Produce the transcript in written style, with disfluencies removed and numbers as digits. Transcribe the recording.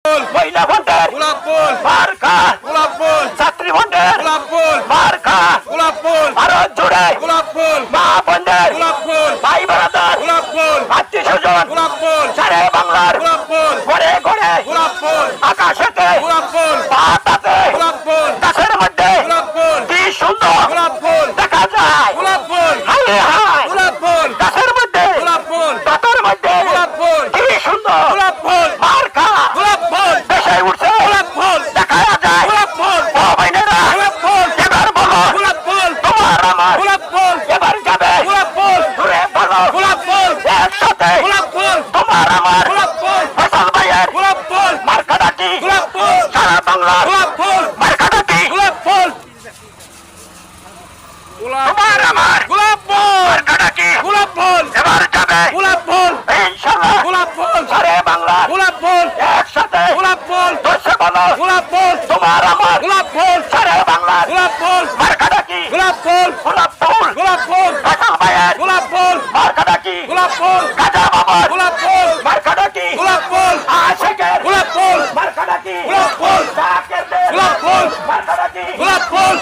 মহিলা ভোটের গোলাপ ফুল মার্কা গোলাপ ফুল ছাত্রী ভোটের গোলাপ ফুল মার্কা গোলাপ ফুল ভারত জুড়ে গোলাপ ফুল মা বোনদের গোলাপ ফুল ভাই ব্রাদার গোলাপ ফুল আত্মীয় স্বজন গোলাপ ফুল সারে বাংলার গোলাপ ফুল ঘরে ঘরে গোলাপ ফুল আকাশেতে গোলাপ ফুল পাতাতে গোলাপ ফুল গাছের মধ্যে গোলাপ ফুল কি সুন্দর গোলাপ ফুল দেখা যায় গোলাপ ফুল হায় হায় গোলাপ ফুল গাছের মধ্যে গোলাপ ফুল পাতার মধ্যে গোলাপ ফুল কি সুন্দর গোলাপ ফুল মার্কা গোলাপ ফুল দেশে উঠছে গোলাপ ফুল দেখা যায় গোলাপ ফুল ও ভাইনেরা গোলাপ ফুল এবার বলো গোলাপ ফুল তোমার আমার গোলাপ ফুল এবার যাবে গোলাপ ফুল ঘুরে বলো গোলাপ ফুল একসাথে গোলাপ ফুল তোমার আমার গোলাপ ফুল ফসল ভাইয়ের গোলাপ ফুল মার্কাটা কি গোলাপ ফুল সারা বাংলা গোলাপ ফুল মার্কাটা কি গোলাপ ফুল তোমার আমার গোলাপ ফুল মার্কাটা কি গোলাপ ফুল এবার যাবে গোলাপ ফুল ইনশাআল্লাহ গোলাপ ফুল সারে বাংলা গোলাপ ফুল একসাথে গোলাপ ফুল ধরছে বলো গোলাপ ফুল তোমার আমার গোলাপ ফুল সারে বাংলা গোলাপ ফুল মার্কাটা কি গোলাপ ফুল গোলাপ ফুল গোলাপ ফুল ফসল ভাইয়ের গোলাপ ফুল মার্কাটা কি গোলাপ ফুল গাজা বাবার গোলাপ ফুল মার্কাটা কি গোলাপ ফুল আশেকের গোলাপ ফুল মার্কাটা কি গোলাপ ফুল জাকেরদের গোলাপ ফুল মার্কাটা কি গোলাপ ফুল